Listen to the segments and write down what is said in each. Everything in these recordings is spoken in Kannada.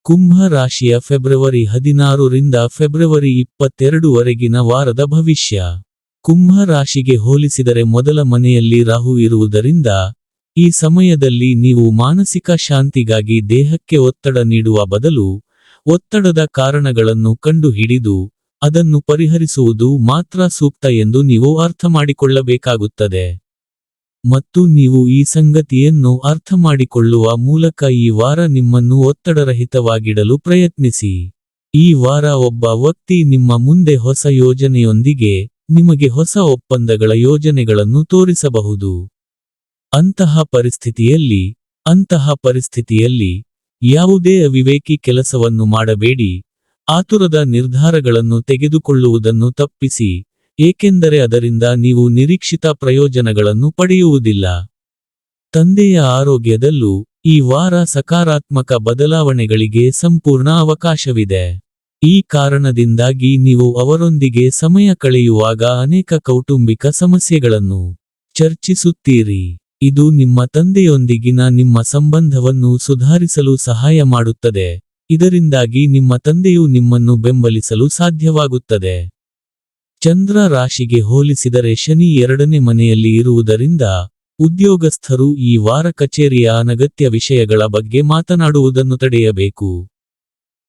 ಕುಂಭ ರಾಶಿಯ ಫೆಬ್ರವರಿ 16 ರಿಂದ ಫೆಬ್ರವರಿ 22 ವರೆಗಿನ ವಾರದ ಭವಿಷ್ಯ. ಕುಂಭ ರಾಶಿಗೆ ಹೋಲಿಸಿದರೆ ಮೊದಲ ಮನೆಯಲ್ಲಿ ರಾಹು ಇರುವುದರಿಂದ, ಈ ಸಮಯದಲ್ಲಿ ನೀವು ಮಾನಸಿಕ ಶಾಂತಿಗಾಗಿ ದೇಹಕ್ಕೆ ಒತ್ತಡ ನೀಡುವ ಬದಲು, ಒತ್ತಡದ ಕಾರಣಗಳನ್ನು ಕಂಡುಹಿಡಿದು, ಅದನ್ನು ಪರಿಹರಿಸುವುದು ಮಾತ್ರ ಸೂಕ್ತ ಎಂದು ನೀವು ಅರ್ಥಮಾಡಿಕೊಳ್ಳಬೇಕಾಗುತ್ತದೆ. ಮತ್ತು ನೀವು ಈ ಸಂಗತಿಯನ್ನು ಅರ್ಥಮಾಡಿಕೊಳ್ಳುವ ಮೂಲಕ ಈ ವಾರ ನಿಮ್ಮನ್ನು ಒತ್ತಡರಹಿತವಾಗಿಡಲು ಪ್ರಯತ್ನಿಸಿ. ಈ ವಾರ ಒಬ್ಬ ವ್ಯಕ್ತಿ ನಿಮ್ಮ ಮುಂದೆ ಹೊಸ ಯೋಜನೆಯೊಂದಿಗೆ, ನಿಮಗೆ ಹೊಸ ಒಪ್ಪಂದಗಳ ಯೋಜನೆಗಳನ್ನು ತೋರಿಸಬಹುದು. ಅಂತಹ ಪರಿಸ್ಥಿತಿಯಲ್ಲಿ, ಯಾವುದೇ ಅವಿವೇಕಿ ಕೆಲಸವನ್ನು ಮಾಡಬೇಡಿ, ಆತುರದ ನಿರ್ಧಾರಗಳನ್ನು ತೆಗೆದುಕೊಳ್ಳುವುದನ್ನು ತಪ್ಪಿಸಿ, ಏಕೆಂದರೆ ಅದರಿಂದ ನೀವು ನಿರೀಕ್ಷಿತ ಪ್ರಯೋಜನಗಳನ್ನು ಪಡೆಯುವುದಿಲ್ಲ. ತಂದೆಯ ಆರೋಗ್ಯದಲ್ಲೂ, ಈ ವಾರ ಸಕಾರಾತ್ಮಕ ಬದಲಾವಣೆಗಳಿಗೆ ಸಂಪೂರ್ಣ ಅವಕಾಶವಿದೆ. ಈ ಕಾರಣದಿಂದಾಗಿ ನೀವು ಅವರೊಂದಿಗೆ ಸಮಯ ಕಳೆಯುವಾಗ ಅನೇಕ ಕೌಟುಂಬಿಕ ಸಮಸ್ಯೆಗಳನ್ನು ಚರ್ಚಿಸುತ್ತೀರಿ. ಇದು ನಿಮ್ಮ ತಂದೆಯೊಂದಿಗಿನ ನಿಮ್ಮ ಸಂಬಂಧವನ್ನು ಸುಧಾರಿಸಲು ಸಹಾಯ ಮಾಡುತ್ತದೆ, ಇದರಿಂದಾಗಿ ನಿಮ್ಮ ತಂದೆಯು ನಿಮ್ಮನ್ನು ಬೆಂಬಲಿಸಲು ಸಾಧ್ಯವಾಗುತ್ತದೆ. ಚಂದ್ರ ರಾಶಿಗೆ ಹೋಲಿಸಿದರೆ ಶನಿ 2ನೇ ಮನೆಯಲ್ಲಿ ಇರುವುದರಿಂದ, ಉದ್ಯೋಗಸ್ಥರು ಈ ವಾರ ಕಚೇರಿಯ ಅನಗತ್ಯ ವಿಷಯಗಳ ಬಗ್ಗೆ ಮಾತನಾಡುವುದನ್ನು ತಡೆಯಬೇಕು.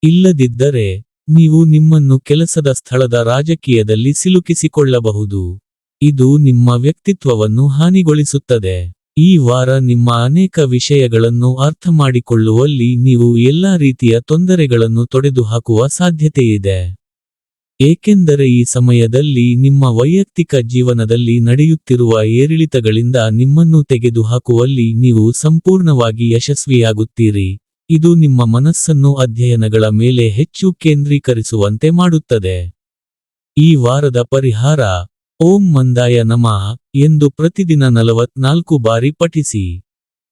ಇಲ್ಲದಿದ್ದರೆ, ನೀವು ನಿಮ್ಮನ್ನು ಕೆಲಸದ ಸ್ಥಳದ ರಾಜಕೀಯದಲ್ಲಿ ಸಿಲುಕಿಸಿಕೊಳ್ಳಬಹುದು. ಇದು ನಿಮ್ಮ ವ್ಯಕ್ತಿತ್ವವನ್ನು ಹಾನಿಗೊಳಿಸುತ್ತದೆ. ಈ ವಾರ ನಿಮ್ಮ ಅನೇಕ ವಿಷಯಗಳನ್ನು ಅರ್ಥಮಾಡಿಕೊಳ್ಳುವಲ್ಲಿ ನೀವು ಎಲ್ಲಾ ರೀತಿಯ ತೊಂದರೆಗಳನ್ನು ತೊಡೆದುಹಾಕುವ ಸಾಧ್ಯತೆಯಿದೆ. ಏಕೆಂದರೆ ಈ ಸಮಯದಲ್ಲಿ ನಿಮ್ಮ ವೈಯಕ್ತಿಕ ಜೀವನದಲ್ಲಿ ನಡೆಯುತ್ತಿರುವ ಏರಿಳಿತಗಳಿಂದ ನಿಮ್ಮನ್ನು ತೆಗೆದುಹಾಕುವಲ್ಲಿ ನೀವು ಸಂಪೂರ್ಣವಾಗಿ ಯಶಸ್ವಿಯಾಗುತ್ತೀರಿ. ಇದು ನಿಮ್ಮ ಮನಸ್ಸನ್ನು ಅಧ್ಯಯನಗಳ ಮೇಲೆ ಹೆಚ್ಚು ಕೇಂದ್ರೀಕರಿಸುವಂತೆ ಮಾಡುತ್ತದೆ. ಈ ವಾರದ ಪರಿಹಾರ: ಓಂ ಮಂದಾಯ ನಮಃ ಎಂದು ಪ್ರತಿದಿನ 44 ಬಾರಿ ಪಠಿಸಿ.